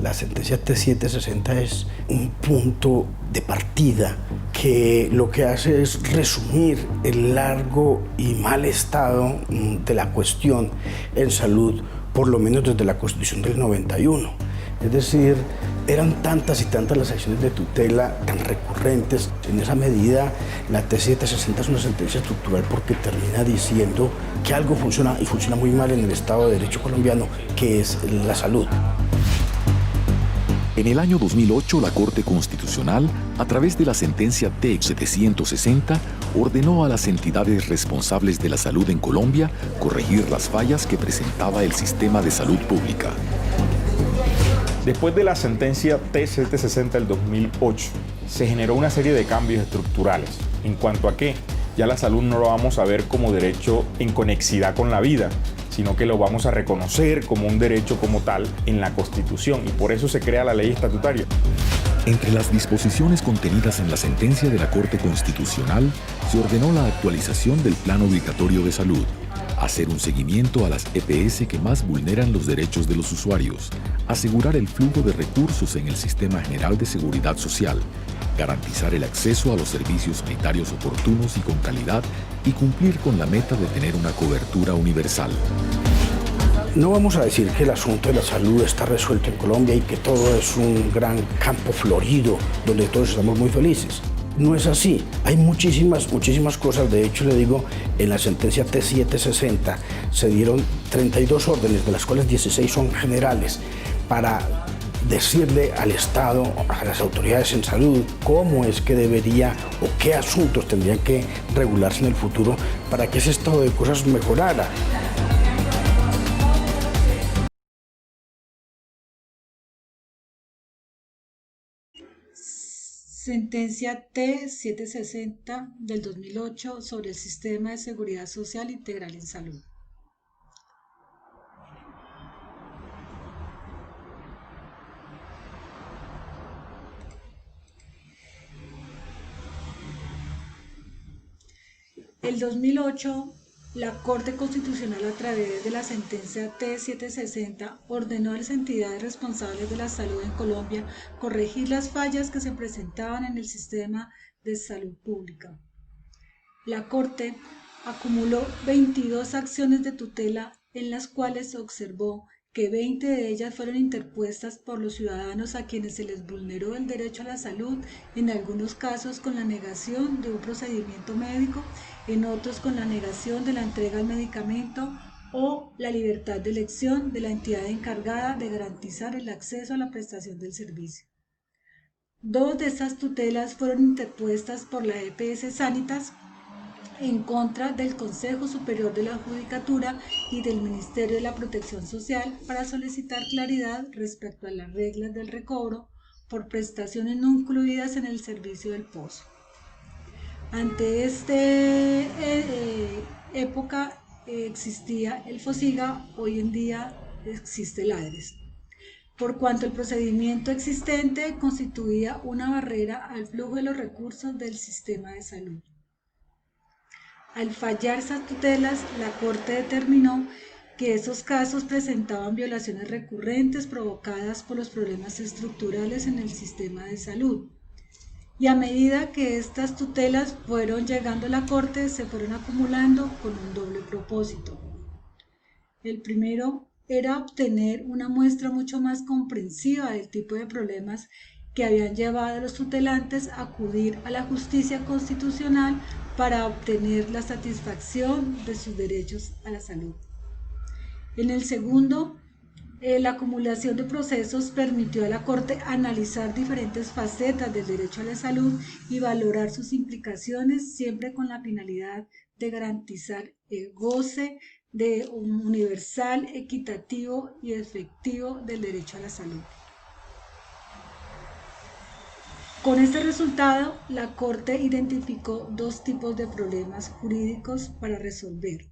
La sentencia T760 es un punto de partida que lo que hace es resumir el largo y mal estado de la cuestión en salud, por lo menos desde la Constitución del 91. Es decir, eran tantas y tantas las acciones de tutela tan recurrentes. En esa medida, la T760 es una sentencia estructural porque termina diciendo que algo funciona y funciona muy mal en el Estado de Derecho colombiano, que es la salud. En el año 2008, la Corte Constitucional, a través de la sentencia T760, ordenó a las entidades responsables de la salud en Colombia corregir las fallas que presentaba el sistema de salud pública. Después de la sentencia T760 del 2008, se generó una serie de cambios estructurales. ¿En cuanto a qué? Ya la salud no lo vamos a ver como derecho en conexidad con la vida, sino que lo vamos a reconocer como un derecho como tal en la Constitución, y por eso se crea la ley estatutaria. Entre las disposiciones contenidas en la sentencia de la Corte Constitucional, se ordenó la actualización del Plan Obligatorio de Salud, hacer un seguimiento a las EPS que más vulneran los derechos de los usuarios, asegurar el flujo de recursos en el Sistema General de Seguridad Social, garantizar el acceso a los servicios sanitarios oportunos y con calidad y cumplir con la meta de tener una cobertura universal. No vamos a decir que el asunto de la salud está resuelto en Colombia y que todo es un gran campo florido donde todos estamos muy felices. No es así. Hay muchísimas cosas. De hecho, le digo, en la sentencia T760 se dieron 32 órdenes, de las cuales 16 son generales, para decirle al Estado, a las autoridades en salud, cómo es que debería o qué asuntos tendrían que regularse en el futuro para que ese estado de cosas mejorara. Sentencia T760 del 2008 sobre el Sistema de Seguridad Social Integral en Salud. El 2008, la Corte Constitucional, a través de la sentencia T760, ordenó a las entidades responsables de la salud en Colombia corregir las fallas que se presentaban en el sistema de salud pública. La Corte acumuló 22 acciones de tutela en las cuales se observó que 20 de ellas fueron interpuestas por los ciudadanos a quienes se les vulneró el derecho a la salud, en algunos casos con la negación de un procedimiento médico, en otros con la negación de la entrega del medicamento o la libertad de elección de la entidad encargada de garantizar el acceso a la prestación del servicio. Dos de estas tutelas fueron interpuestas por la EPS Sanitas en contra del Consejo Superior de la Judicatura y del Ministerio de la Protección Social para solicitar claridad respecto a las reglas del recobro por prestaciones no incluidas en el servicio del pozo. Ante esta época existía el FOSIGA, hoy en día existe el ADRES, por cuanto el procedimiento existente constituía una barrera al flujo de los recursos del sistema de salud. Al fallar esas tutelas, la Corte determinó que esos casos presentaban violaciones recurrentes provocadas por los problemas estructurales en el sistema de salud. Y a medida que estas tutelas fueron llegando a la Corte, se fueron acumulando con un doble propósito. El primero era obtener una muestra mucho más comprensiva del tipo de problemas que habían llevado a los tutelantes a acudir a la justicia constitucional para obtener la satisfacción de sus derechos a la salud. En el segundo, la acumulación de procesos permitió a la Corte analizar diferentes facetas del derecho a la salud y valorar sus implicaciones, siempre con la finalidad de garantizar el goce de un universal, equitativo y efectivo del derecho a la salud. Con este resultado, la Corte identificó dos tipos de problemas jurídicos para resolver.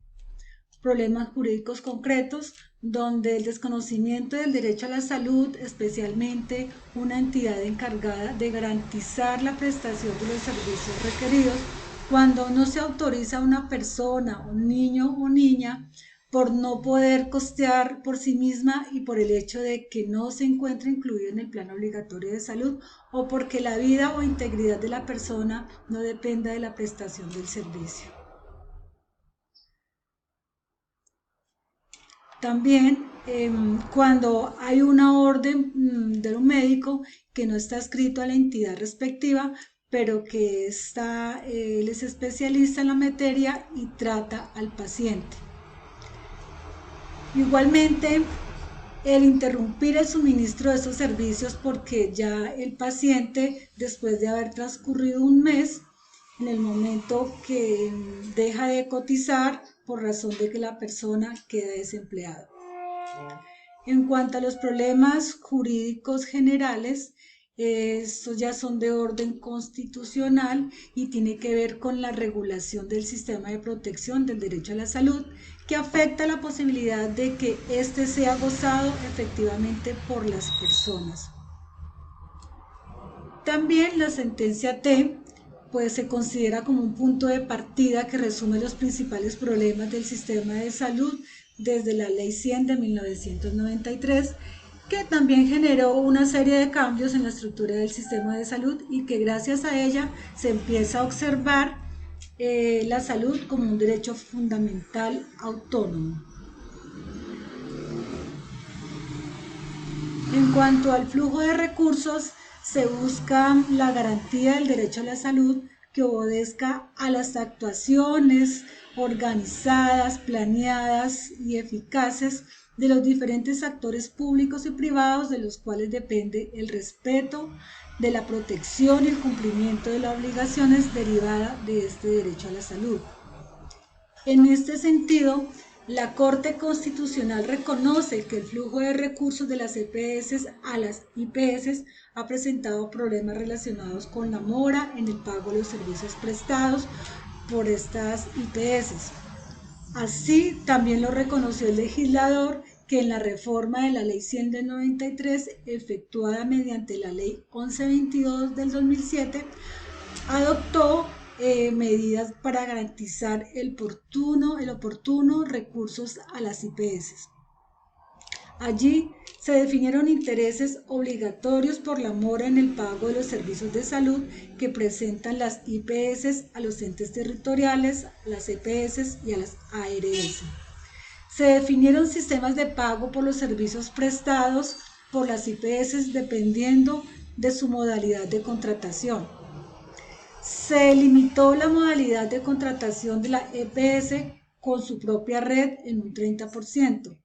Problemas jurídicos concretos, donde el desconocimiento del derecho a la salud, especialmente una entidad encargada de garantizar la prestación de los servicios requeridos, cuando no se autoriza a una persona, un niño o niña, por no poder costear por sí misma y por el hecho de que no se encuentra incluido en el plan obligatorio de salud o porque la vida o integridad de la persona no dependa de la prestación del servicio. También cuando hay una orden de un médico que no está escrito a la entidad respectiva, pero que él es especialista en la materia y trata al paciente. Igualmente, el interrumpir el suministro de esos servicios porque ya el paciente, después de haber transcurrido un mes, en el momento que deja de cotizar por razón de que la persona queda desempleada. En cuanto a los problemas jurídicos generales, estos ya son de orden constitucional y tiene que ver con la regulación del sistema de protección del derecho a la salud, que afecta la posibilidad de que éste sea gozado efectivamente por las personas. También la sentencia T pues se considera como un punto de partida que resume los principales problemas del sistema de salud desde la Ley 100 de 1993, que también generó una serie de cambios en la estructura del sistema de salud y que gracias a ella se empieza a observar la salud como un derecho fundamental autónomo. En cuanto al flujo de recursos, se busca la garantía del derecho a la salud que obedezca a las actuaciones organizadas, planeadas y eficaces de los diferentes actores públicos y privados de los cuales depende el respeto de la protección y el cumplimiento de las obligaciones derivadas de este derecho a la salud. En este sentido, la Corte Constitucional reconoce que el flujo de recursos de las EPS a las IPS ha presentado problemas relacionados con la mora en el pago de los servicios prestados por estas IPS. Así, también lo reconoció el legislador que en la reforma de la Ley 100 del 93, efectuada mediante la Ley 1122 del 2007, adoptó medidas para garantizar el oportuno recursos a las IPS. Allí se definieron intereses obligatorios por la mora en el pago de los servicios de salud que presentan las IPS a los entes territoriales, a las EPS y a las ARS. Se definieron sistemas de pago por los servicios prestados por las IPS dependiendo de su modalidad de contratación. Se limitó la modalidad de contratación de la EPS con su propia red en un 30%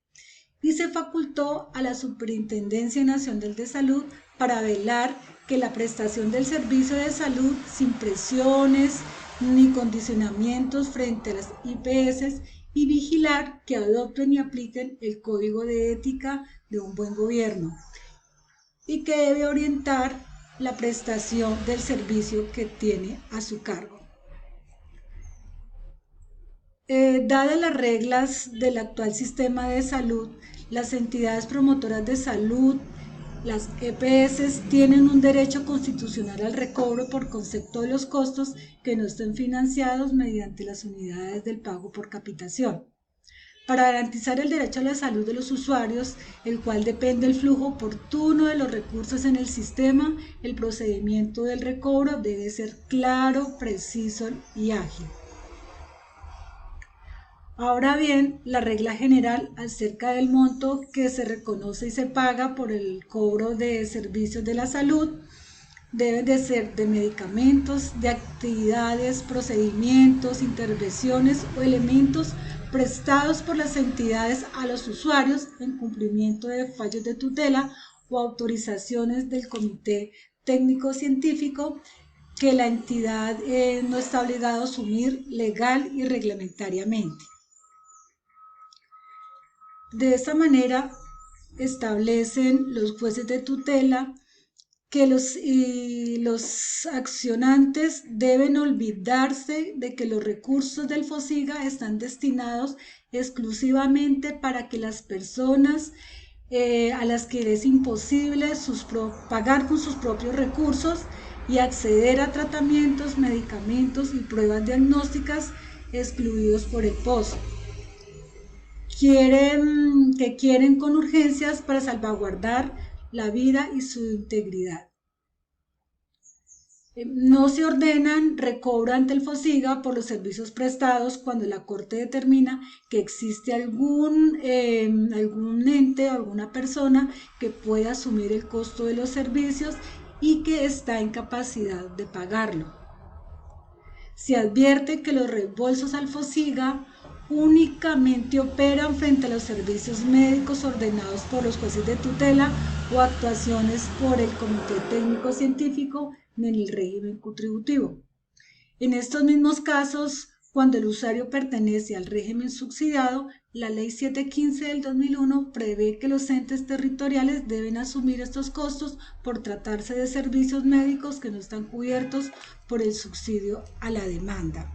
y se facultó a la Superintendencia Nacional de Salud para velar que la prestación del servicio de salud sin presiones ni condicionamientos frente a las IPS y vigilar que adopten y apliquen el Código de Ética de un buen gobierno y que debe orientar la prestación del servicio que tiene a su cargo. Dadas las reglas del actual sistema de salud, las entidades promotoras de salud, las EPS, tienen un derecho constitucional al recobro por concepto de los costos que no estén financiados mediante las unidades del pago por capitación. Para garantizar el derecho a la salud de los usuarios, el cual depende del flujo oportuno de los recursos en el sistema, el procedimiento del recobro debe ser claro, preciso y ágil. Ahora bien, la regla general acerca del monto que se reconoce y se paga por el cobro de servicios de la salud deben de ser de medicamentos, de actividades, procedimientos, intervenciones o elementos prestados por las entidades a los usuarios en cumplimiento de fallos de tutela o autorizaciones del Comité Técnico Científico que la entidad no está obligada a asumir legal y reglamentariamente. De esta manera establecen los jueces de tutela que los accionantes deben olvidarse de que los recursos del FOSIGA están destinados exclusivamente para que las personas a las que es imposible pagar con sus propios recursos y acceder a tratamientos, medicamentos y pruebas diagnósticas excluidos por el POS. quieren con urgencias para salvaguardar la vida y su integridad. No se ordenan recobro ante el FOSIGA por los servicios prestados cuando la Corte determina que existe algún ente o alguna persona que pueda asumir el costo de los servicios y que está en capacidad de pagarlo. Se advierte que los reembolsos al FOSIGA únicamente operan frente a los servicios médicos ordenados por los jueces de tutela o actuaciones por el Comité Técnico Científico en el régimen contributivo. En estos mismos casos, cuando el usuario pertenece al régimen subsidiado, la Ley 715 del 2001 prevé que los entes territoriales deben asumir estos costos por tratarse de servicios médicos que no están cubiertos por el subsidio a la demanda.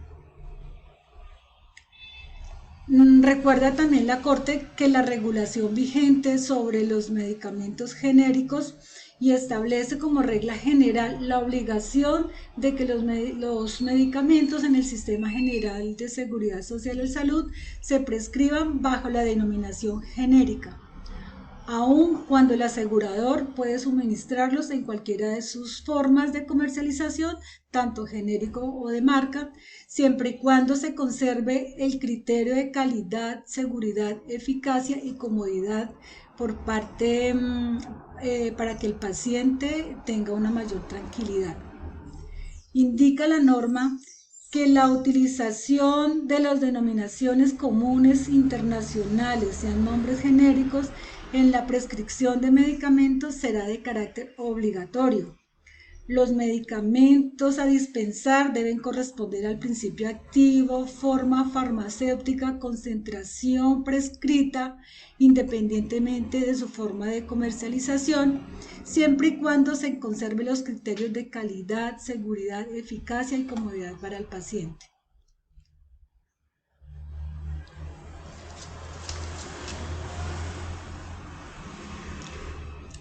Recuerda también la Corte que la regulación vigente sobre los medicamentos genéricos y establece como regla general la obligación de que los medicamentos en el Sistema General de Seguridad Social y Salud se prescriban bajo la denominación genérica, aun cuando el asegurador puede suministrarlos en cualquiera de sus formas de comercialización, tanto genérico o de marca, siempre y cuando se conserve el criterio de calidad, seguridad, eficacia y comodidad por parte para que el paciente tenga una mayor tranquilidad. Indica la norma que la utilización de las denominaciones comunes internacionales, sean nombres genéricos, en la prescripción de medicamentos será de carácter obligatorio. Los medicamentos a dispensar deben corresponder al principio activo, forma farmacéutica, concentración prescrita, independientemente de su forma de comercialización, siempre y cuando se conserven los criterios de calidad, seguridad, eficacia y comodidad para el paciente.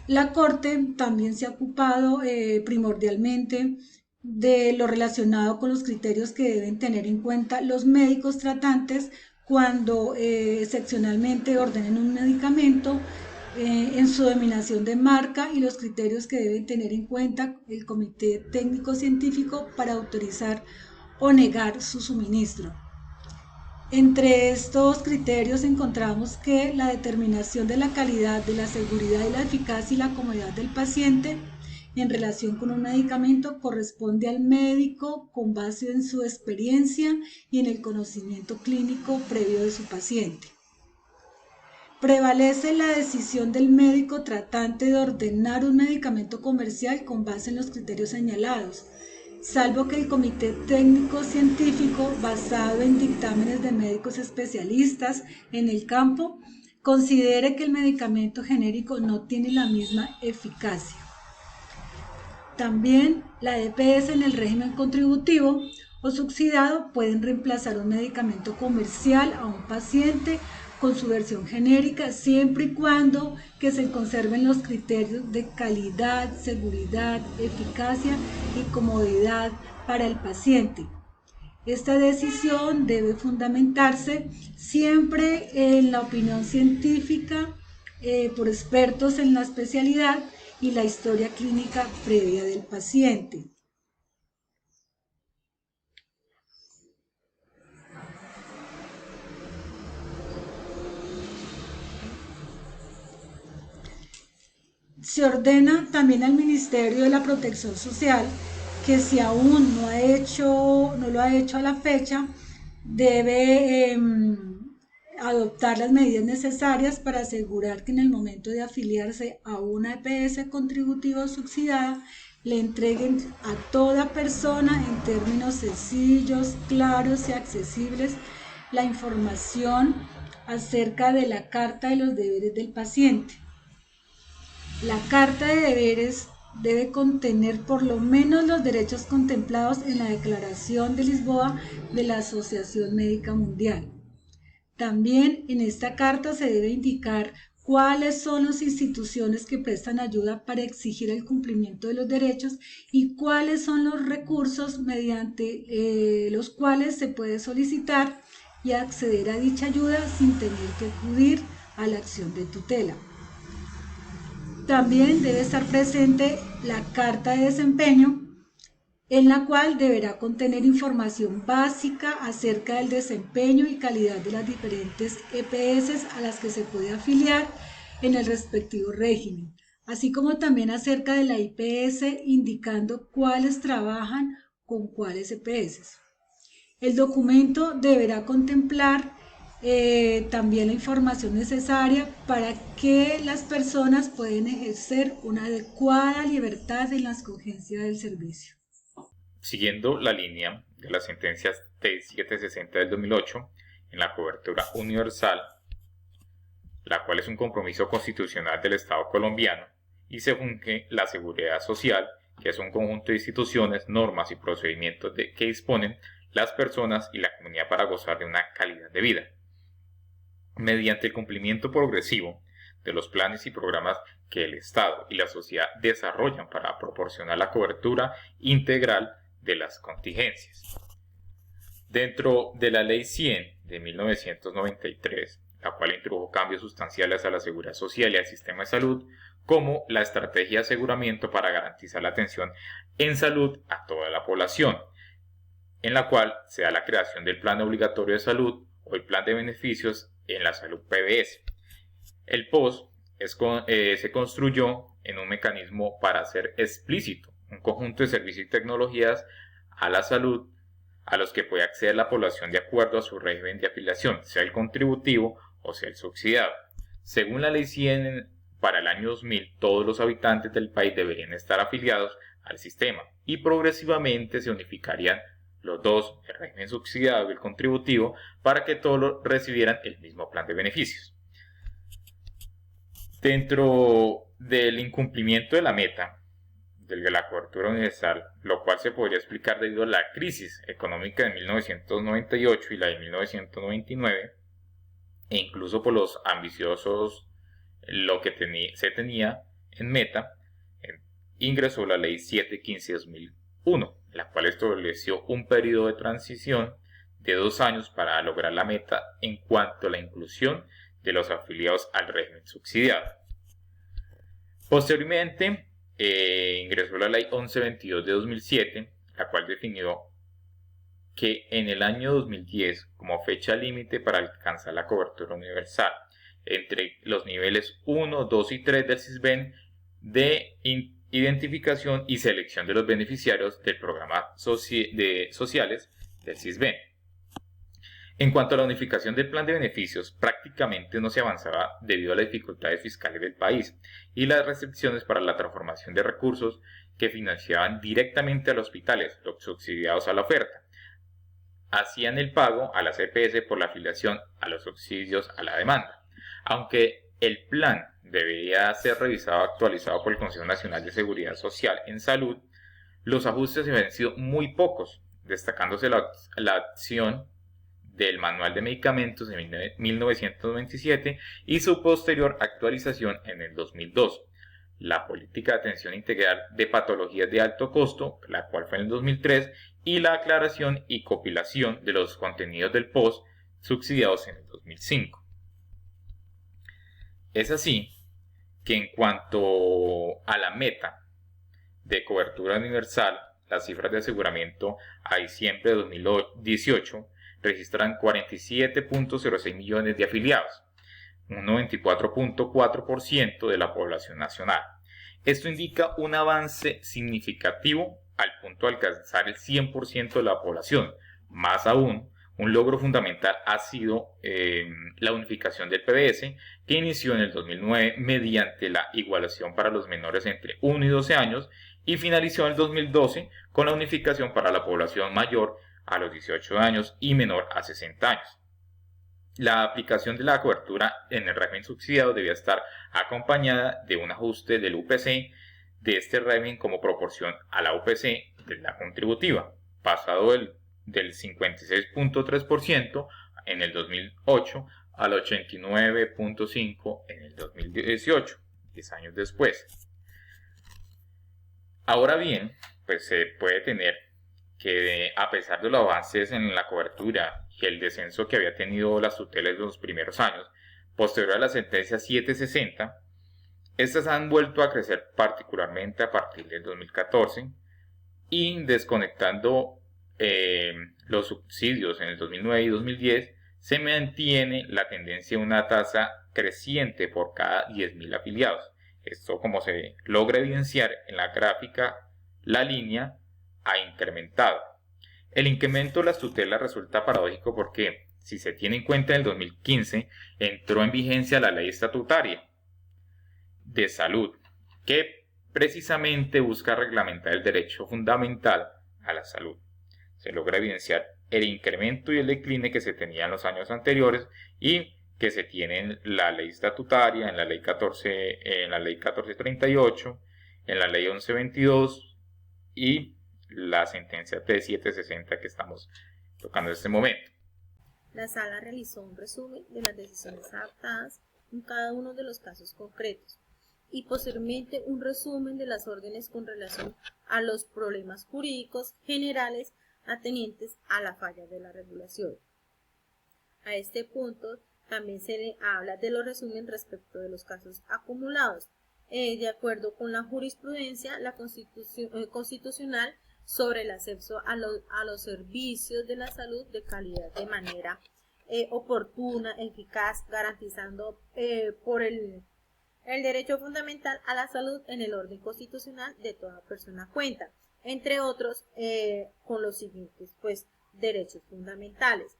La Corte también se ha ocupado primordialmente de lo relacionado con los criterios que deben tener en cuenta los médicos tratantes cuando excepcionalmente ordenen un medicamento en su denominación de marca y los criterios que deben tener en cuenta el Comité Técnico Científico para autorizar o negar su suministro. Entre estos criterios encontramos que la determinación de la calidad, de la seguridad y la eficacia y la comodidad del paciente en relación con un medicamento corresponde al médico con base en su experiencia y en el conocimiento clínico previo de su paciente. Prevalece la decisión del médico tratante de ordenar un medicamento comercial con base en los criterios señalados, salvo que el Comité Técnico Científico, basado en dictámenes de médicos especialistas en el campo, considere que el medicamento genérico no tiene la misma eficacia. También la EPS en el régimen contributivo o subsidiado pueden reemplazar un medicamento comercial a un paciente con su versión genérica, siempre y cuando que se conserven los criterios de calidad, seguridad, eficacia y comodidad para el paciente. Esta decisión debe fundamentarse siempre en la opinión científica por expertos en la especialidad y la historia clínica previa del paciente. Se ordena también al Ministerio de la Protección Social que si aún no lo ha hecho a la fecha, debe adoptar las medidas necesarias para asegurar que en el momento de afiliarse a una EPS contributiva o subsidiada le entreguen a toda persona en términos sencillos, claros y accesibles la información acerca de la Carta de los Deberes del paciente. La Carta de Deberes debe contener por lo menos los derechos contemplados en la Declaración de Lisboa de la Asociación Médica Mundial. También en esta carta se debe indicar cuáles son las instituciones que prestan ayuda para exigir el cumplimiento de los derechos y cuáles son los recursos mediante los cuales se puede solicitar y acceder a dicha ayuda sin tener que acudir a la acción de tutela. También debe estar presente la carta de desempeño, en la cual deberá contener información básica acerca del desempeño y calidad de las diferentes EPS a las que se puede afiliar en el respectivo régimen, así como también acerca de la IPS, indicando cuáles trabajan con cuáles EPS. El documento deberá contemplar también la información necesaria para que las personas puedan ejercer una adecuada libertad en la escogencia del servicio. Siguiendo la línea de las sentencias T760 del 2008, en la cobertura universal, la cual es un compromiso constitucional del Estado colombiano, y se funge la seguridad social, que es un conjunto de instituciones, normas y procedimientos que disponen las personas y la comunidad para gozar de una calidad de vida, mediante el cumplimiento progresivo de los planes y programas que el Estado y la sociedad desarrollan para proporcionar la cobertura integral de las contingencias. Dentro de la Ley 100 de 1993, la cual introdujo cambios sustanciales a la seguridad social y al sistema de salud, como la estrategia de aseguramiento para garantizar la atención en salud a toda la población, en la cual se da la creación del Plan Obligatorio de Salud o el Plan de Beneficios en la Salud PBS. El POS se construyó en un mecanismo para hacer explícito un conjunto de servicios y tecnologías a la salud a los que puede acceder la población de acuerdo a su régimen de afiliación, sea el contributivo o sea el subsidiado. Según la Ley 100, para el año 2000, todos los habitantes del país deberían estar afiliados al sistema y progresivamente se unificarían los dos, el régimen subsidiado y el contributivo, para que todos recibieran el mismo plan de beneficios. Dentro del incumplimiento de la meta de la cobertura universal, lo cual se podría explicar debido a la crisis económica de 1998 y la de 1999, e incluso por los ambiciosos lo que se tenía en meta, ingresó la Ley 715/2001, la cual estableció un periodo de transición de 2 años para lograr la meta en cuanto a la inclusión de los afiliados al régimen subsidiado. Posteriormente, ingresó la Ley 1122 de 2007, la cual definió que en el año 2010 como fecha límite para alcanzar la cobertura universal entre los niveles 1, 2 y 3 del SISBEN de identificación y selección de los beneficiarios del programa sociales del SISBEN. En cuanto a la unificación del plan de beneficios, prácticamente no se avanzaba debido a las dificultades fiscales del país y las restricciones para la transformación de recursos que financiaban directamente a los hospitales, los subsidiados a la oferta. Hacían el pago a las EPS por la afiliación a los subsidios a la demanda. Aunque el plan debería ser revisado y actualizado por el Consejo Nacional de Seguridad Social en Salud, los ajustes habían sido muy pocos, destacándose la acción del Manual de Medicamentos en 1997 y su posterior actualización en el 2002. La política de atención integral de patologías de alto costo, la cual fue en el 2003, y la aclaración y compilación de los contenidos del POS subsidiados en el 2005. Es así que en cuanto a la meta de cobertura universal, las cifras de aseguramiento a diciembre de 2018 registran 47.06 millones de afiliados, un 94.4% de la población nacional. Esto indica un avance significativo al punto de alcanzar el 100% de la población. Más aún, un logro fundamental ha sido la unificación del PBS, que inició en el 2009 mediante la igualación para los menores entre 1 y 12 años y finalizó en el 2012 con la unificación para la población mayor a los 18 años y menor a 60 años. La aplicación de la cobertura en el régimen subsidiado debía estar acompañada de un ajuste del UPC de este régimen como proporción a la UPC de la contributiva, pasado del 56.3% en el 2008 al 89.5% en el 2018, 10 años después. Ahora bien, pues se puede tener que a pesar de los avances en la cobertura y el descenso que había tenido las tutelas en los primeros años, posterior a la sentencia 760, estas han vuelto a crecer particularmente a partir del 2014 y desconectando los subsidios en el 2009 y 2010, se mantiene la tendencia a una tasa creciente por cada 10.000 afiliados. Esto, como se logra evidenciar en la gráfica, la línea ha incrementado. El incremento de las tutelas resulta paradójico porque, si se tiene en cuenta, en el 2015 entró en vigencia la Ley Estatutaria de Salud, que precisamente busca reglamentar el derecho fundamental a la salud. Se logra evidenciar el incremento y el decline que se tenía en los años anteriores y que se tiene en la ley estatutaria, en la ley 1438, en la ley 1122 y la sentencia T760 que estamos tocando en este momento. La sala realizó un resumen de las decisiones adoptadas en cada uno de los casos concretos y posteriormente un resumen de las órdenes con relación a los problemas jurídicos generales atenientes a la falla de la regulación. A este punto también se le habla de los resúmenes respecto de los casos acumulados, de acuerdo con la jurisprudencia constitucional sobre el acceso a los servicios de la salud de calidad de manera oportuna, eficaz, garantizando por el derecho fundamental a la salud en el orden constitucional de toda persona cuenta, entre otros con los siguientes derechos fundamentales.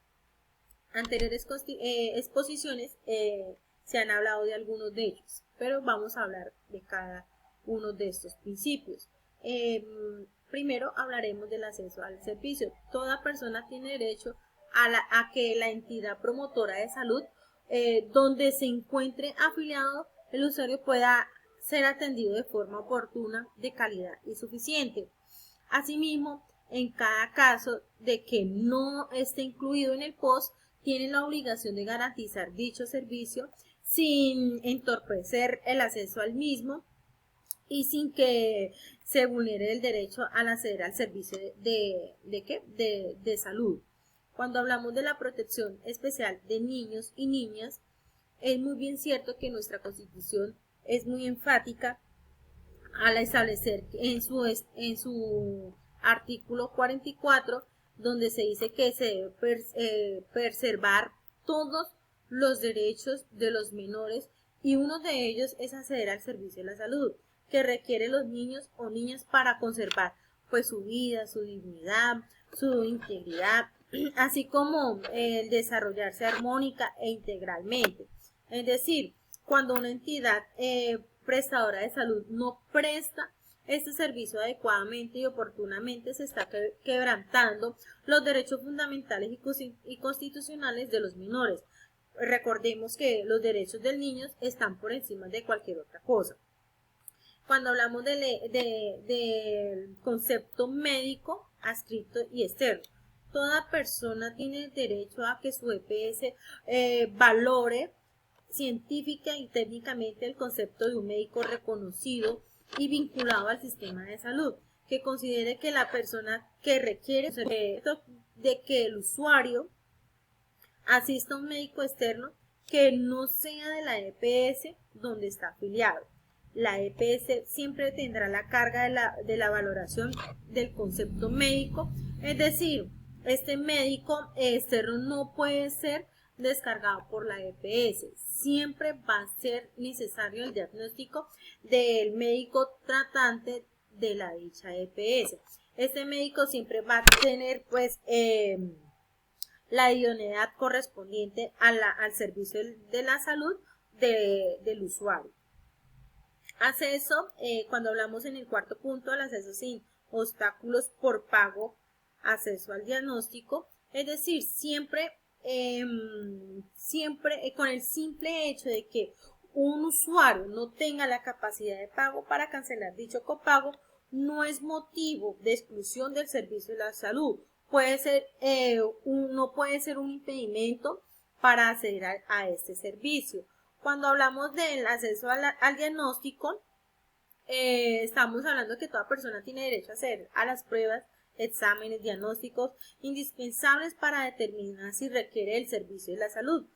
Anteriores exposiciones se han hablado de algunos de ellos, pero vamos a hablar de cada uno de estos principios. Primero hablaremos del acceso al servicio. Toda persona tiene derecho a que la entidad promotora de salud donde se encuentre afiliado el usuario pueda ser atendido de forma oportuna, de calidad y suficiente. Asimismo, en cada caso de que no esté incluido en el POS, tiene la obligación de garantizar dicho servicio sin entorpecer el acceso al mismo y sin que se vulnere el derecho al acceder al servicio de salud. Cuando hablamos de la protección especial de niños y niñas, es muy bien cierto que nuestra Constitución es muy enfática al establecer en su artículo 44, donde se dice que se debe preservar todos los derechos de los menores y uno de ellos es acceder al servicio de la salud que requieren los niños o niñas para conservar su vida, su dignidad, su integridad, así como el desarrollarse armónica e integralmente. Es decir, cuando una entidad prestadora de salud no presta este servicio adecuadamente y oportunamente, se está quebrantando los derechos fundamentales y constitucionales de los menores. Recordemos que los derechos del niño están por encima de cualquier otra cosa. Cuando hablamos del concepto médico, adscrito y externo, toda persona tiene derecho a que su EPS valore científica y técnicamente el concepto de un médico reconocido y vinculado al sistema de salud, que considere que la persona que requiere de que el usuario asista a un médico externo que no sea de la EPS donde está afiliado. La EPS siempre tendrá la carga de la valoración del concepto médico, es decir, este médico externo no puede ser descargado por la EPS. Siempre va a ser necesario el diagnóstico del médico tratante de la dicha EPS. Este médico siempre va a tener la idoneidad correspondiente al servicio de la salud del usuario. Acceso, cuando hablamos en el cuarto punto, al acceso sin obstáculos por pago, acceso al diagnóstico, es decir, siempre con el simple hecho de que un usuario no tenga la capacidad de pago para cancelar dicho copago, no es motivo de exclusión del servicio de la salud. No puede ser un impedimento para acceder a este servicio. Cuando hablamos del acceso al diagnóstico, estamos hablando de que toda persona tiene derecho a acceder a las pruebas exámenes diagnósticos indispensables para determinar si requiere el servicio de la salud.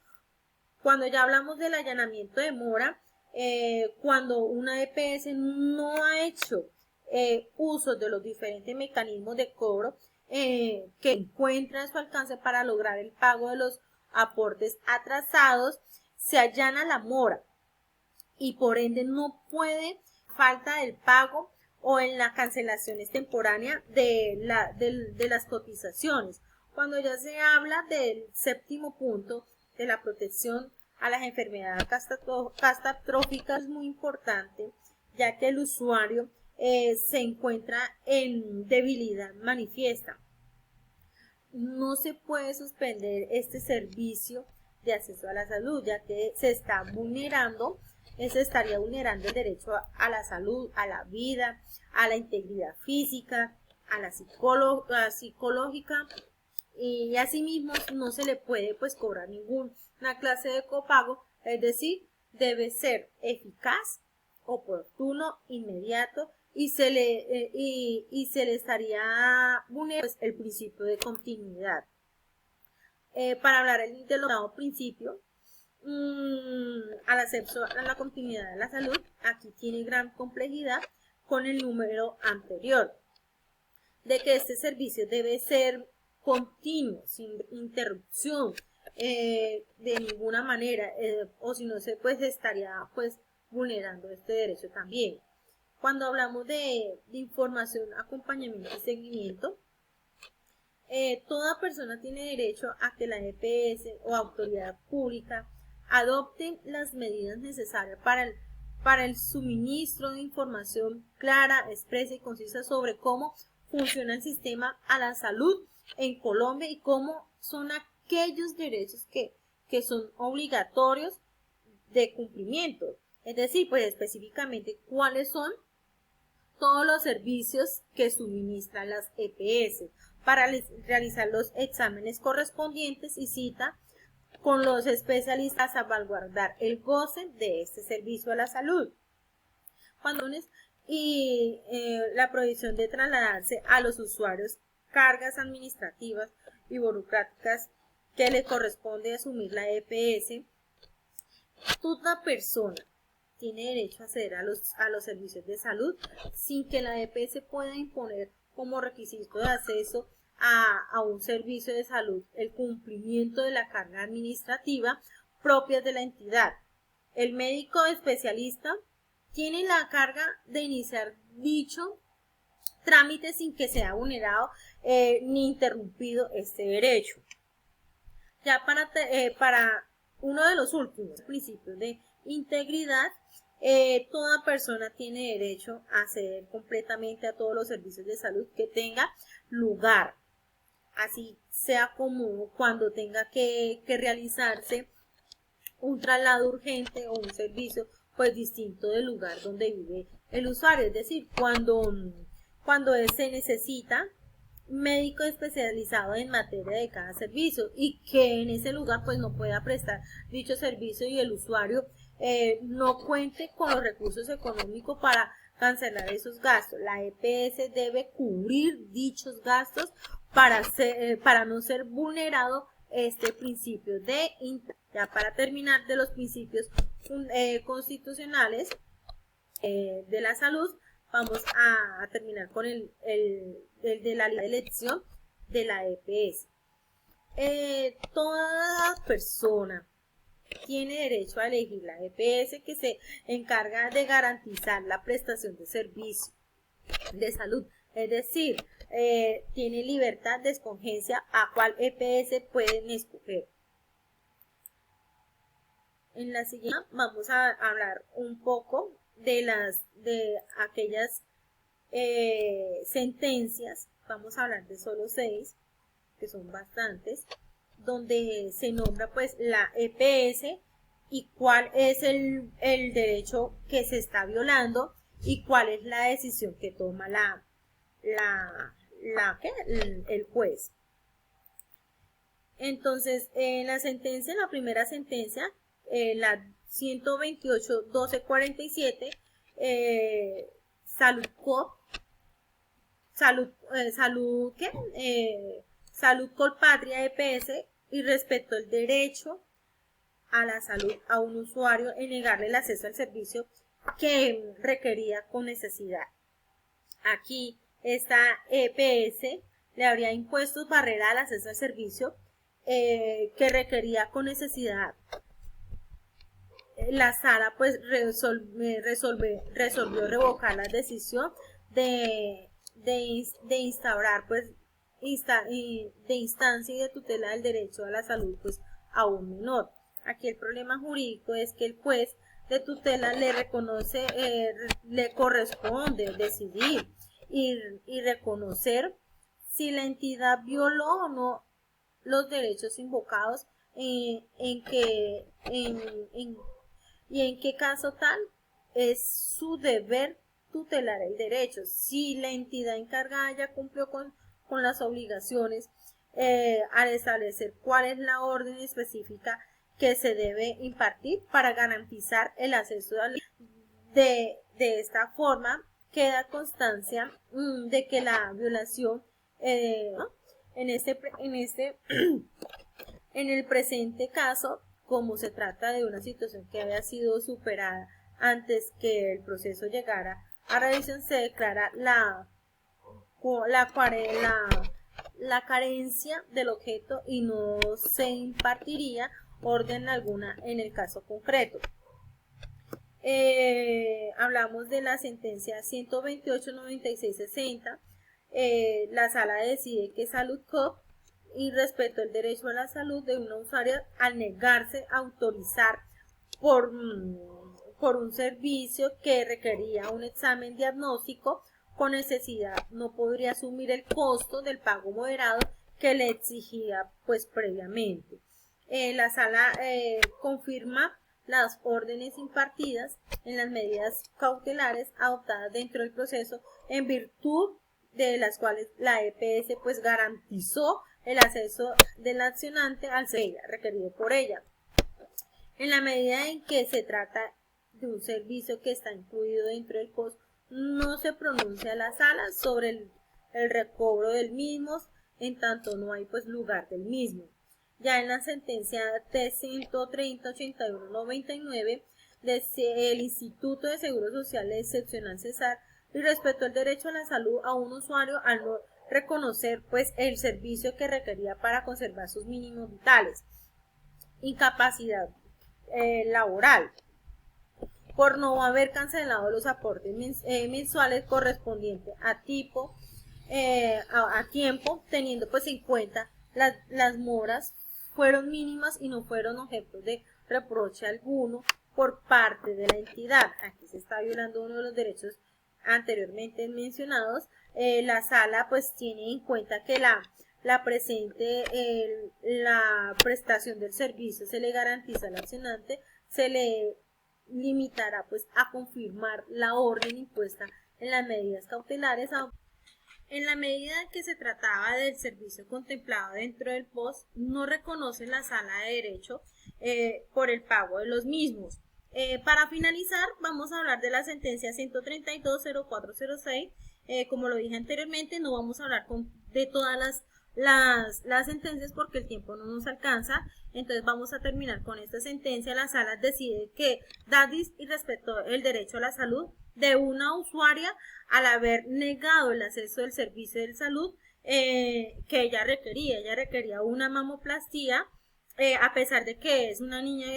Cuando ya hablamos del allanamiento de mora, cuando una EPS no ha hecho uso de los diferentes mecanismos de cobro que encuentra a su alcance para lograr el pago de los aportes atrasados, se allana la mora y por ende no puede falta del pago o en las cancelaciones temporáneas de las cotizaciones. Cuando ya se habla del séptimo punto de la protección a las enfermedades catastróficas, es muy importante, ya que el usuario se encuentra en debilidad manifiesta. No se puede suspender este servicio de acceso a la salud, ya que se estaría vulnerando el derecho a la salud, a la vida, a la integridad física, a la psicológica, y asimismo no se le puede pues cobrar ninguna clase de copago, es decir, debe ser eficaz, oportuno, inmediato, y se le estaría vulnerando pues, el principio de continuidad. Para hablar del denominado principio, al acceso a la continuidad de la salud, aquí tiene gran complejidad con el número anterior, de que este servicio debe ser continuo, sin interrupción de ninguna manera, o si no se pues estaría pues vulnerando este derecho también. Cuando hablamos de información, acompañamiento y seguimiento, toda persona tiene derecho a que la EPS o autoridad pública adopten las medidas necesarias para el suministro de información clara, expresa y concisa sobre cómo funciona el sistema a la salud en Colombia y cómo son aquellos derechos que son obligatorios de cumplimiento. Es decir, pues específicamente cuáles son todos los servicios que suministran las EPS para realizar los exámenes correspondientes y cita con los especialistas a salvaguardar el goce de este servicio a la salud. Y la prohibición de trasladarse a los usuarios cargas administrativas y burocráticas que le corresponde asumir la EPS. Toda persona tiene derecho a acceder a los servicios de salud sin que la EPS pueda imponer como requisito de acceso a un servicio de salud el cumplimiento de la carga administrativa propia de la entidad. El médico especialista tiene la carga de iniciar dicho trámite sin que sea vulnerado ni interrumpido este derecho. Ya para uno de los últimos principios de integridad, toda persona tiene derecho a acceder completamente a todos los servicios de salud que tenga lugar, así sea como cuando tenga que realizarse un traslado urgente o un servicio pues distinto del lugar donde vive el usuario, es decir, cuando se necesita médico especializado en materia de cada servicio y que en ese lugar pues no pueda prestar dicho servicio y el usuario no cuente con los recursos económicos para cancelar esos gastos. La EPS debe cubrir dichos gastos para no ser vulnerado este principio de integridad. Ya para terminar, de los principios constitucionales de la salud, vamos a terminar con el de la elección de la EPS. Toda persona tiene derecho a elegir la EPS que se encarga de garantizar la prestación de servicio de salud, es decir, tiene libertad de escogencia a cuál EPS pueden escoger. En la siguiente vamos a hablar un poco de aquellas sentencias. Vamos a hablar de solo 6, que son bastantes, donde se nombra pues la EPS y cuál es el derecho que se está violando y cuál es la decisión que toma el juez. Entonces, en la primera sentencia, la 128-1247, Salud Colpatria EPS y respetó el derecho a la salud a un usuario en negarle el acceso al servicio que requería con necesidad. Aquí esta EPS le habría impuesto barrera al acceso al servicio que requería con necesidad. La sala pues resolvió revocar la decisión de instaurar pues de instancia y de tutela del derecho a la salud pues a un menor. Aquí el problema jurídico es que el juez de tutela le reconoce, le corresponde decidir y reconocer si la entidad violó o no los derechos invocados y en qué caso tal es su deber tutelar el derecho. Si la entidad encargada ya cumplió con las obligaciones al establecer cuál es la orden específica que se debe impartir para garantizar el acceso a la de esta forma queda constancia de que la violación en el presente caso, como se trata de una situación que había sido superada antes que el proceso llegara a revisión, se declara la carencia del objeto y no se impartiría orden alguna en el caso concreto. Hablamos de la sentencia 128-9660. La sala decide que Salud Cop y respetó el derecho a la salud de una usuaria al negarse a autorizar por un servicio que requería un examen diagnóstico con necesidad, no podría asumir el costo del pago moderado que le exigía pues previamente. La sala confirma las órdenes impartidas en las medidas cautelares adoptadas dentro del proceso, en virtud de las cuales la EPS pues garantizó el acceso del accionante al servicio requerido por ella. En la medida en que se trata de un servicio que está incluido dentro del POS, no se pronuncia la sala sobre el recobro del mismo, en tanto no hay pues lugar del mismo. Ya en la sentencia T-130-81-99 el Instituto de Seguro Social Excepcional Cesar y respetó el derecho a la salud a un usuario al no reconocer pues el servicio que requería para conservar sus mínimos vitales. Incapacidad laboral por no haber cancelado los aportes mensuales correspondientes a tiempo, teniendo pues en cuenta las moras fueron mínimas y no fueron objeto de reproche alguno por parte de la entidad. Aquí se está violando uno de los derechos anteriormente mencionados. La sala pues tiene en cuenta que la prestación del servicio se le garantiza al accionante, se le limitará pues a confirmar la orden impuesta en las medidas cautelares. En la medida en que se trataba del servicio contemplado dentro del POS, no reconoce la sala de derecho por el pago de los mismos. Para finalizar, vamos a hablar de la sentencia 132-0406. Como lo dije anteriormente, no vamos a hablar de todas las sentencias porque el tiempo no nos alcanza. Entonces vamos a terminar con esta sentencia. La sala decide que Dadis y respetó el derecho a la salud de una usuaria al haber negado el acceso del servicio de salud que ella requería una mamoplastía, a pesar de que es una niña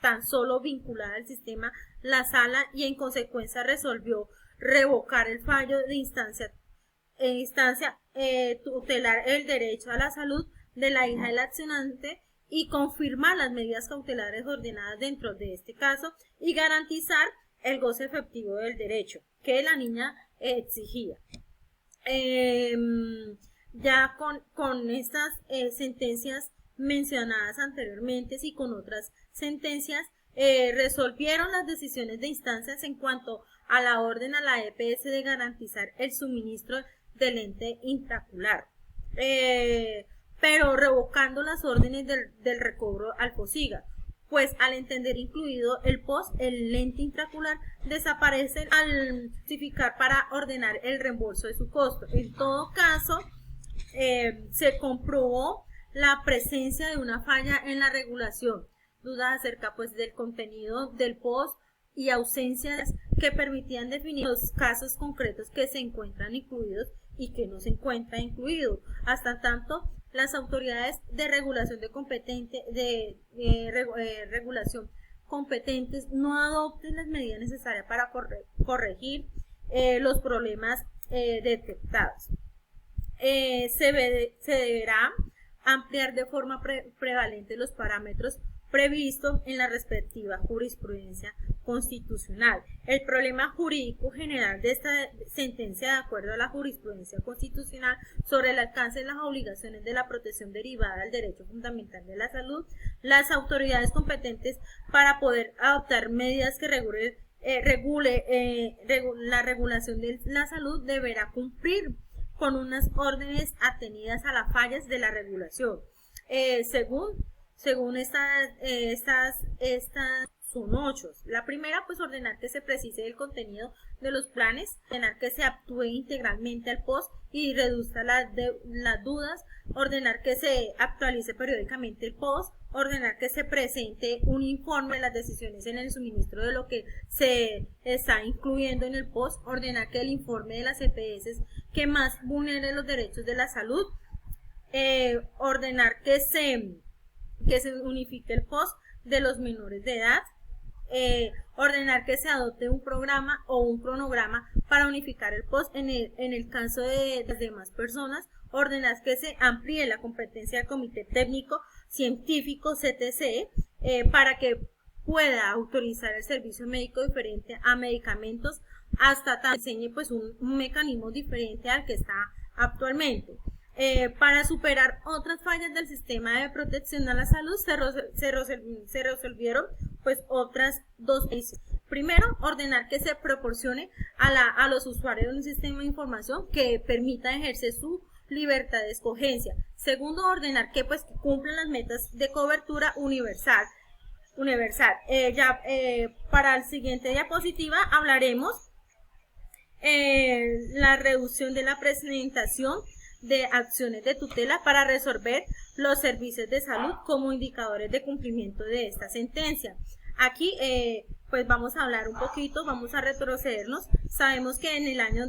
tan solo vinculada al sistema. La sala y en consecuencia resolvió revocar el fallo de instancia tutelar el derecho a la salud de la hija del accionante y confirmar las medidas cautelares ordenadas dentro de este caso y garantizar el goce efectivo del derecho que la niña exigía. Ya con estas sentencias mencionadas anteriormente y con otras sentencias resolvieron las decisiones de instancias en cuanto a la orden a la EPS de garantizar el suministro del ente intracular, pero revocando las órdenes del recobro al FOSIGA, pues al entender incluido el POS, el lente intraocular desaparece al justificar para ordenar el reembolso de su costo. En todo caso, se comprobó la presencia de una falla en la regulación, dudas acerca pues del contenido del POS y ausencias que permitían definir los casos concretos que se encuentran incluidos y que no se encuentra incluido. Hasta tanto, las autoridades de regulación regulación competentes no adopten las medidas necesarias para corregir los problemas detectados. Se deberá ampliar de forma prevalente los parámetros previstos en la respectiva jurisprudencia constitucional. El problema jurídico general de esta sentencia, de acuerdo a la jurisprudencia constitucional sobre el alcance de las obligaciones de la protección derivada del derecho fundamental de la salud, las autoridades competentes para poder adoptar medidas que regule la regulación de la salud deberá cumplir con unas órdenes atenidas a las fallas de la regulación. Según estas son 8. La primera, pues ordenar que se precise el contenido de los planes, ordenar que se actúe integralmente al POS y reduzca las dudas, ordenar que se actualice periódicamente el POS, ordenar que se presente un informe de las decisiones en el suministro de lo que se está incluyendo en el POS, ordenar que el informe de las EPS que más vulnere los derechos de la salud, ordenar que se unifique el POS de los menores de edad, ordenar que se adopte un programa o un cronograma para unificar el POS en el caso de las demás personas, ordenar que se amplíe la competencia del Comité Técnico Científico CTC para que pueda autorizar el servicio médico diferente a medicamentos hasta que enseñe pues un mecanismo diferente al que está actualmente. Para superar otras fallas del sistema de protección a la salud se resolvieron pues otras dos crisis. Primero, ordenar que se proporcione a los usuarios un sistema de información que permita ejercer su libertad de escogencia. Segundo, ordenar que pues cumplan las metas de cobertura universal. Para la siguiente diapositiva hablaremos la reducción de la presentación de acciones de tutela para resolver los servicios de salud como indicadores de cumplimiento de esta sentencia. Aquí pues vamos a hablar un poquito, vamos a retrocedernos. Sabemos que en el año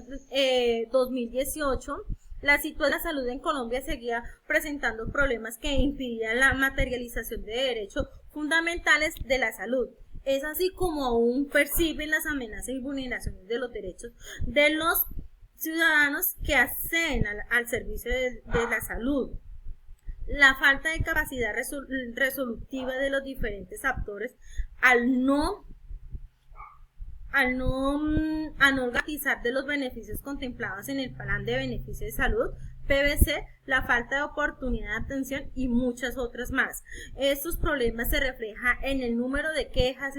2018 la situación de la salud en Colombia seguía presentando problemas que impidían la materialización de derechos fundamentales de la salud. Es así como aún perciben las amenazas y vulneraciones de los derechos de los ciudadanos que acceden al servicio de la salud. La falta de capacidad resolutiva de los diferentes actores al no garantizar de los beneficios contemplados en el Plan de Beneficios de Salud, PBC, la falta de oportunidad de atención y muchas otras más. Estos problemas se reflejan en el número de quejas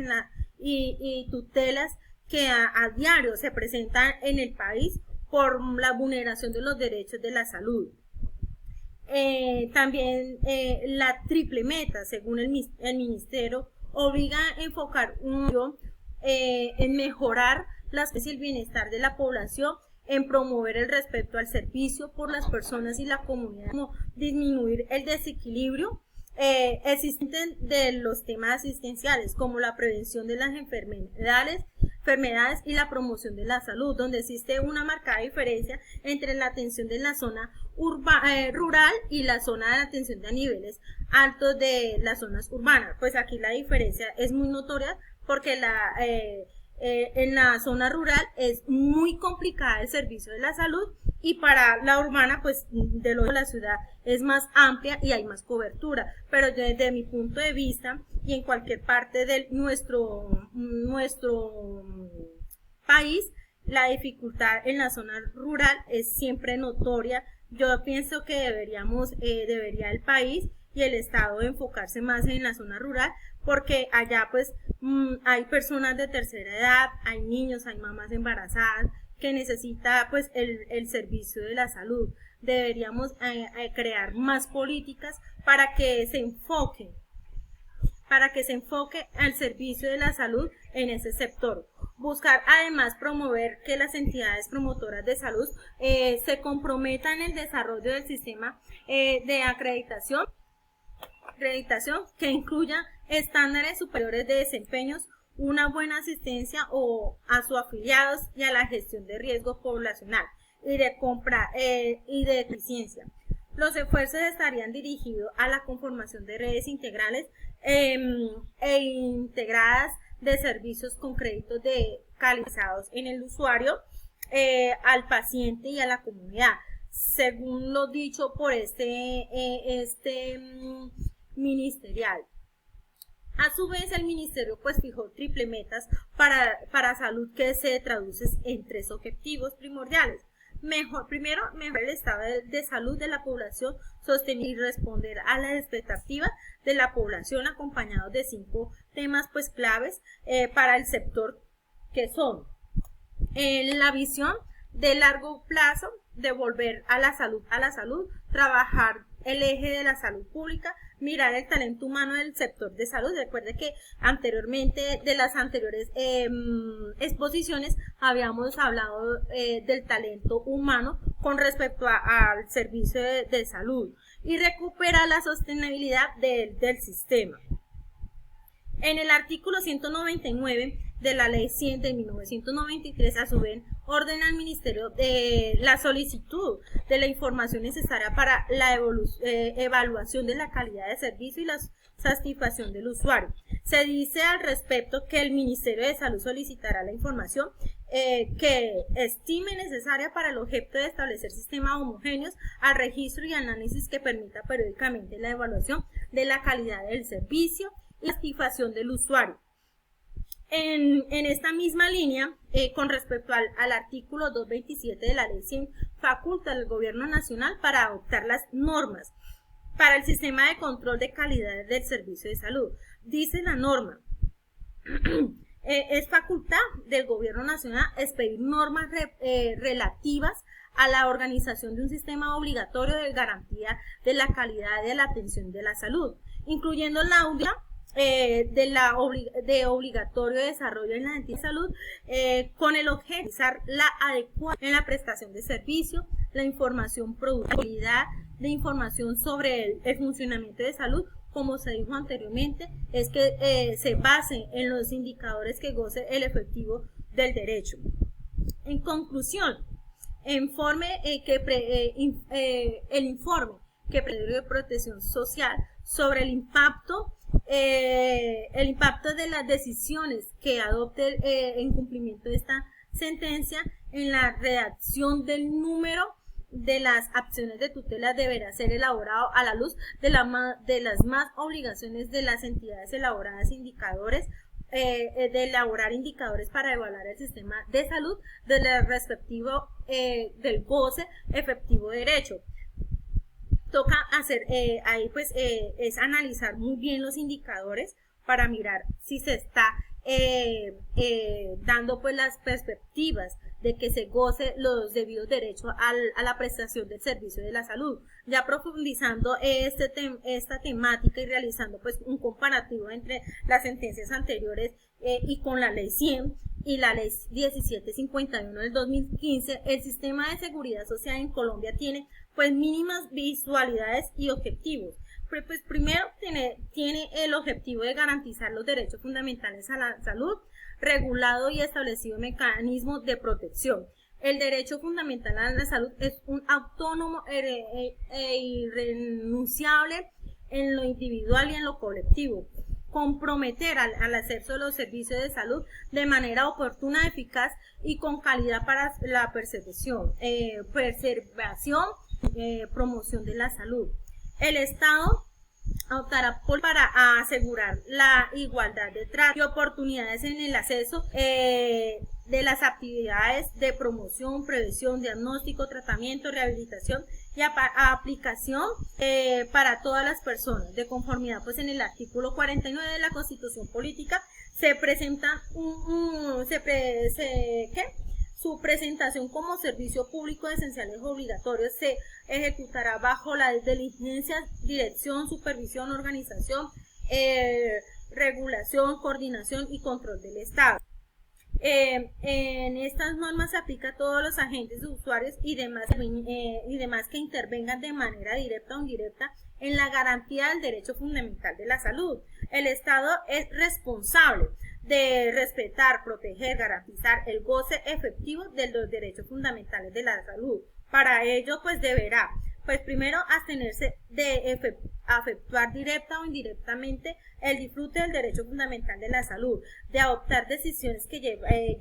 y tutelas que a diario se presentan en el país por la vulneración de los derechos de la salud. También la triple meta, según el Ministerio, obliga a enfocar en mejorar y el bienestar de la población, en promover el respeto al servicio por las personas y la comunidad, como disminuir el desequilibrio existente de los temas asistenciales, como la prevención de las enfermedades y la promoción de la salud, donde existe una marcada diferencia entre la atención de la zona rural y la zona de atención de niveles altos de las zonas urbanas. Pues aquí la diferencia es muy notoria porque en la zona rural es muy complicada el servicio de la salud y para la urbana pues de la ciudad es más amplia y hay más cobertura, pero desde mi punto de vista y en cualquier parte de nuestro país, la dificultad en la zona rural es siempre notoria. Yo pienso que debería el país y el Estado enfocarse más en la zona rural, porque allá pues hay personas de tercera edad, hay niños, hay mamás embarazadas que necesitan pues el servicio de la salud. Deberíamos crear más políticas para que se enfoquen para que se enfoque al servicio de la salud en ese sector. Buscar además promover que las entidades promotoras de salud se comprometan en el desarrollo del sistema de acreditación que incluya estándares superiores de desempeños, una buena asistencia a sus afiliados y a la gestión de riesgo poblacional y de compra y de eficiencia. Los esfuerzos estarían dirigidos a la conformación de redes integrales e integradas de servicios con créditos calizados en el usuario, al paciente y a la comunidad, según lo dicho por este ministerial. A su vez, el ministerio pues fijó triple metas para salud, que se traduce en 3 objetivos primordiales. Primero, mejorar el estado de salud de la población, sostener y responder a las expectativas de la población, acompañados de 5 temas pues claves para el sector, que son la visión de largo plazo, devolver a la salud, trabajar el eje de la salud pública, mirar el talento humano del sector de salud. Recuerde que anteriormente, de las anteriores exposiciones, habíamos hablado del talento humano con respecto al servicio de salud, y recuperar la sostenibilidad del sistema. En el artículo 199 de la Ley 100 de 1993, a su vez, ordena al Ministerio la solicitud de la información necesaria para la evaluación de la calidad de servicio y la satisfacción del usuario. Se dice al respecto que el Ministerio de Salud solicitará la información que estime necesaria para el objeto de establecer sistemas homogéneos al registro y análisis que permita periódicamente la evaluación de la calidad del servicio y la satisfacción del usuario. En esta misma línea, con respecto al artículo 227 de la Ley 100, faculta al Gobierno Nacional para adoptar las normas para el sistema de control de calidad del servicio de salud. Dice la norma, es facultad del Gobierno Nacional expedir normas relativas a la organización de un sistema obligatorio de garantía de la calidad de la atención de la salud, incluyendo la de obligatorio desarrollo en la entidad de salud, con el objeto de realizar la adecuación en la prestación de servicio, la información productividad de información sobre el funcionamiento de salud, como se dijo anteriormente, es que se base en los indicadores que goce el efectivo del derecho. En conclusión, el informe que de protección social sobre el impacto de las decisiones que adopte en cumplimiento de esta sentencia en la redacción del número de las acciones de tutela deberá ser elaborado a la luz de las más obligaciones de las entidades de elaborar indicadores para evaluar el sistema de salud del respectivo del goce efectivo de derecho. Toca hacer ahí pues es analizar muy bien los indicadores para mirar si se está dando pues las perspectivas de que se goce los debidos derechos a la prestación del servicio de la salud. Ya profundizando esta temática y realizando pues un comparativo entre las sentencias anteriores y con la Ley 100 y la Ley 1751 del 2015, el sistema de seguridad social en Colombia tiene pues mínimas visualidades y objetivos. Pues primero tiene el objetivo de garantizar los derechos fundamentales a la salud, regulado y establecido mecanismos de protección. El derecho fundamental a la salud es un autónomo e irrenunciable en lo individual y en lo colectivo. Comprometer al acceso a los servicios de salud de manera oportuna, eficaz y con calidad para la preservación, promoción de la salud. El Estado optará para asegurar la igualdad de trato y oportunidades en el acceso de las actividades de promoción, prevención, diagnóstico, tratamiento, rehabilitación y aplicación para todas las personas. De conformidad pues en el artículo 49 de la Constitución Política se presenta su presentación como servicio público esencial es obligatorio, se ejecutará bajo la diligencia, dirección, supervisión, organización, regulación, coordinación y control del Estado. En estas normas se aplica a todos los agentes, usuarios y demás que intervengan de manera directa o indirecta en la garantía del derecho fundamental de la salud. El Estado es responsable de respetar, proteger, garantizar el goce efectivo de los derechos fundamentales de la salud. Para ello, pues deberá, primero abstenerse de efectuar directa o indirectamente el disfrute del derecho fundamental de la salud, de adoptar decisiones que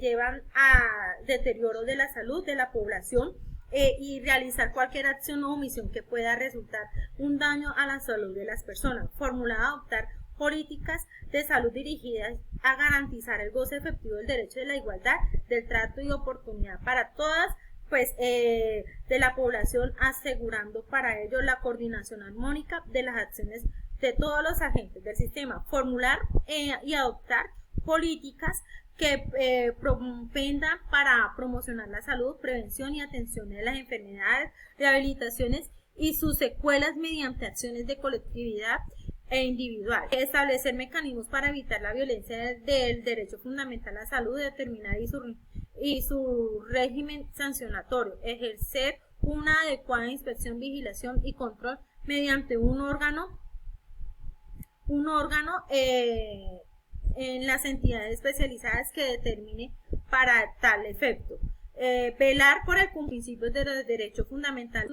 llevan a deterioro de la salud de la población y realizar cualquier acción o omisión que pueda resultar un daño a la salud de las personas, formular, adoptar políticas de salud dirigidas a garantizar el goce efectivo del derecho de la igualdad, del trato y oportunidad para todas, de la población, asegurando para ello la coordinación armónica de las acciones de todos los agentes del sistema, formular y adoptar políticas que propendan para promocionar la salud, prevención y atención de las enfermedades, rehabilitaciones y sus secuelas mediante acciones de colectividad e individual, establecer mecanismos para evitar la violencia del derecho fundamental a la salud, determinar y su régimen sancionatorio, ejercer una adecuada inspección, vigilación y control mediante un órgano en las entidades especializadas que determine para tal efecto. Velar por el cumplimiento de los derechos fundamentales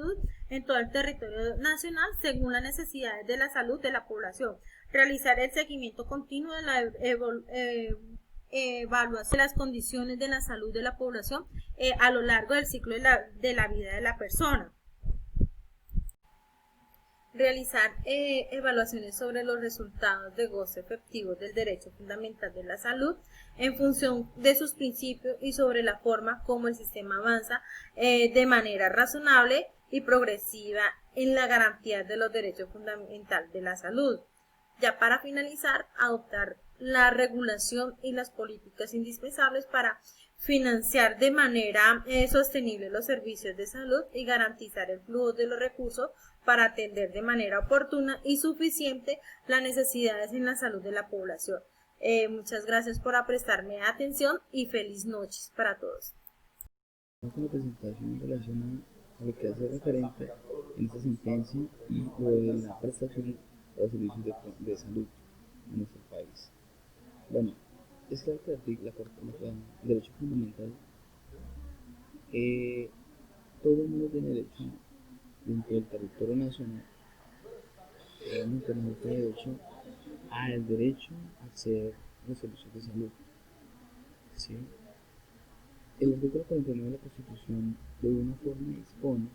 en todo el territorio nacional según las necesidades de la salud de la población. Realizar el seguimiento continuo de la evaluación de las condiciones de la salud de la población a lo largo del ciclo de la vida de la persona. Realizar evaluaciones sobre los resultados de goce efectivo del derecho fundamental de la salud en función de sus principios y sobre la forma como el sistema avanza de manera razonable y progresiva en la garantía de los derechos fundamentales de la salud. Ya para finalizar, adoptar la regulación y las políticas indispensables para financiar de manera sostenible los servicios de salud y garantizar el flujo de los recursos para atender de manera oportuna y suficiente las necesidades en la salud de la población. Muchas gracias por prestarme atención y feliz noches para todos. Una presentación en relación a lo que hace referente en esta sentencia y lo de la prestación de los servicios de salud en nuestro país. Bueno, es claro que el derecho fundamental, todo el mundo tiene derecho dentro del territorio nacional, tiene derecho al derecho a acceder a los servicios de salud. ¿Sí? El artículo 49 de la Constitución de una forma expone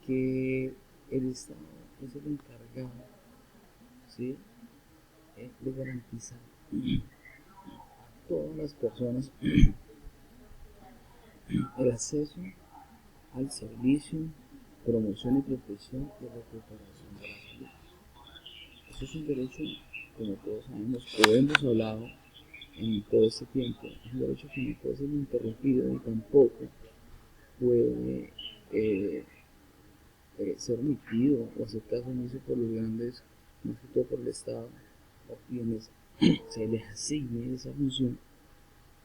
que el Estado es el encargado, ¿sí?, de garantizar a todas las personas el acceso al servicio, promoción y protección y recuperación de la salud. Eso es un derecho, como todos sabemos, o hemos hablado en todo este tiempo, es un derecho que no puede ser interrumpido ni tampoco puede ser omitido o hacer caso omiso por los grandes, más que todo por el Estado, o quienes se les asigne esa función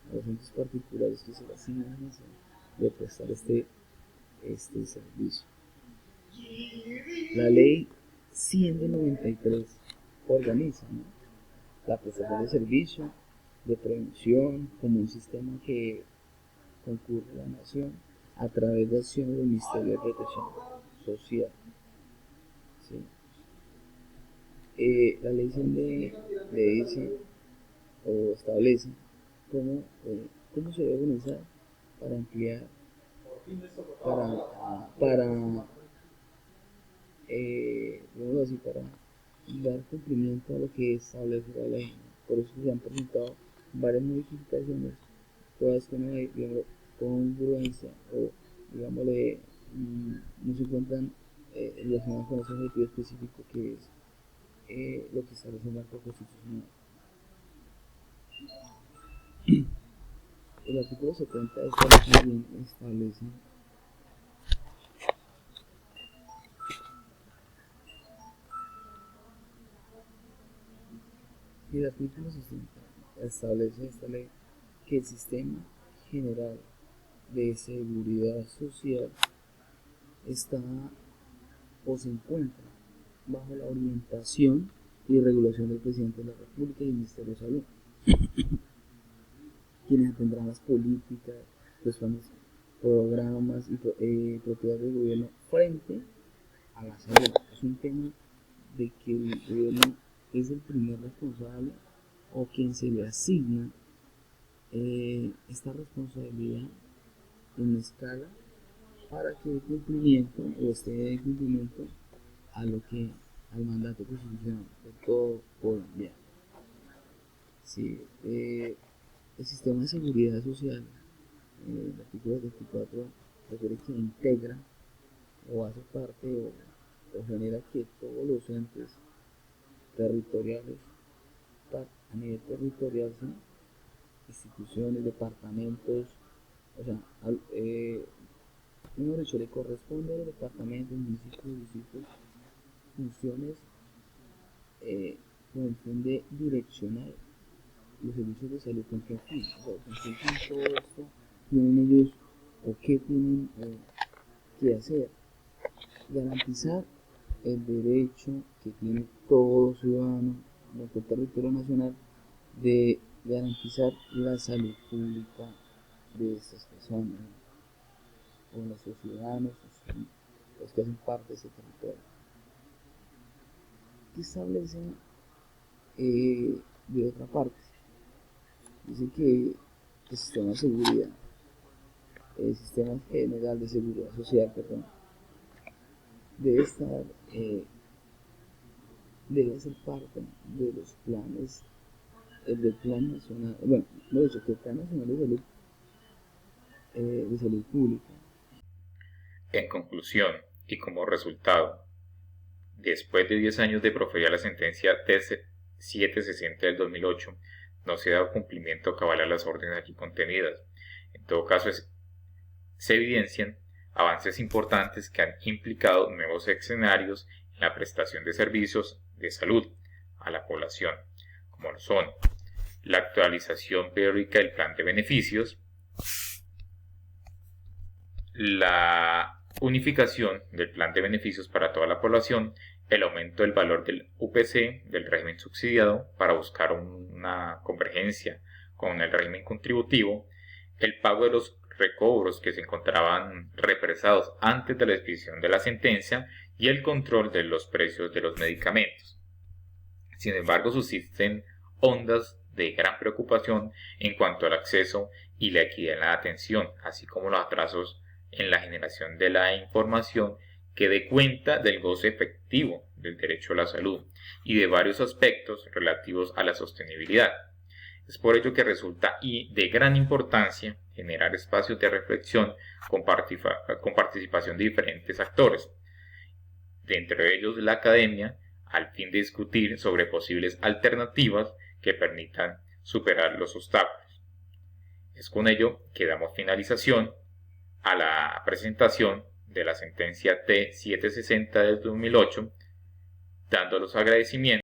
a los entes particulares que se les asignan de prestar este servicio. La ley 193 organiza, ¿no?, la prestación de servicio de prevención como un sistema que concurre a la nación a través de acciones del Ministerio de Protección Social. ¿Sí? La ley le dice o establece cómo se debe organizar para emplear, digamos así, para dar cumplimiento a lo que establece la ley. Por eso se han presentado varias modificaciones, todas que no hay, digamos, congruencia o, digámosle, no se encuentran relacionadas con ese objetivo específico que es lo que establece el marco constitucional. El artículo 70 de esta ley también establece El artículo 60 establece esta ley que el Sistema General de Seguridad Social está o se encuentra bajo la orientación y regulación del Presidente de la República y el Ministerio de Salud, quienes atenderán las políticas, los planes, programas y propiedades del gobierno frente a la salud. Es un tema de que el gobierno es el primer responsable o quien se le asigna esta responsabilidad en escala para que dé cumplimiento o esté en cumplimiento a lo que al mandato constitucional de todo colombiano. Sí, el sistema de seguridad social, el artículo 24 refiere que integra o hace parte o genera que todos los entes territoriales a nivel territorial, ¿sí? Instituciones, departamentos, o sea, mejor dicho, le corresponde a los departamentos, municipios y distritos funciones con el fin de direccionar los servicios de salud. ¿Con qué fin? O sea, ¿con qué fin todo esto tienen ellos o qué tienen que hacer? Garantizar el derecho que tiene todo ciudadano en el territorio nacional de garantizar la salud pública de estas personas o nuestros ciudadanos, los que hacen parte de ese territorio. ¿Qué establece de otra parte? Dice que el sistema de seguridad, el sistema general de seguridad social, perdón, debe estar, debe ser parte de los planes, del plan nacional, bueno, no he dicho que el plan nacional de salud pública. En conclusión, y como resultado, después de 10 años de proferir la sentencia T760 del 2008, no se ha dado cumplimiento cabal a las órdenes aquí contenidas. En todo caso, se evidencian avances importantes que han implicado nuevos escenarios en la prestación de servicios de salud a la población, como lo son la actualización periódica del plan de beneficios, la unificación del plan de beneficios para toda la población, el aumento del valor del UPC, del régimen subsidiado, para buscar una convergencia con el régimen contributivo, el pago de los recobros que se encontraban represados antes de la expedición de la sentencia y el control de los precios de los medicamentos. Sin embargo, subsisten ondas de gran preocupación en cuanto al acceso y la equidad en la atención, así como los atrasos en la generación de la información que dé cuenta del goce efectivo del derecho a la salud y de varios aspectos relativos a la sostenibilidad. Es por ello que resulta de gran importancia generar espacios de reflexión con participación de diferentes actores, entre ellos la academia, al fin de discutir sobre posibles alternativas que permitan superar los obstáculos. Es con ello que damos finalización a la presentación de la sentencia T760 del 2008, dando los agradecimientos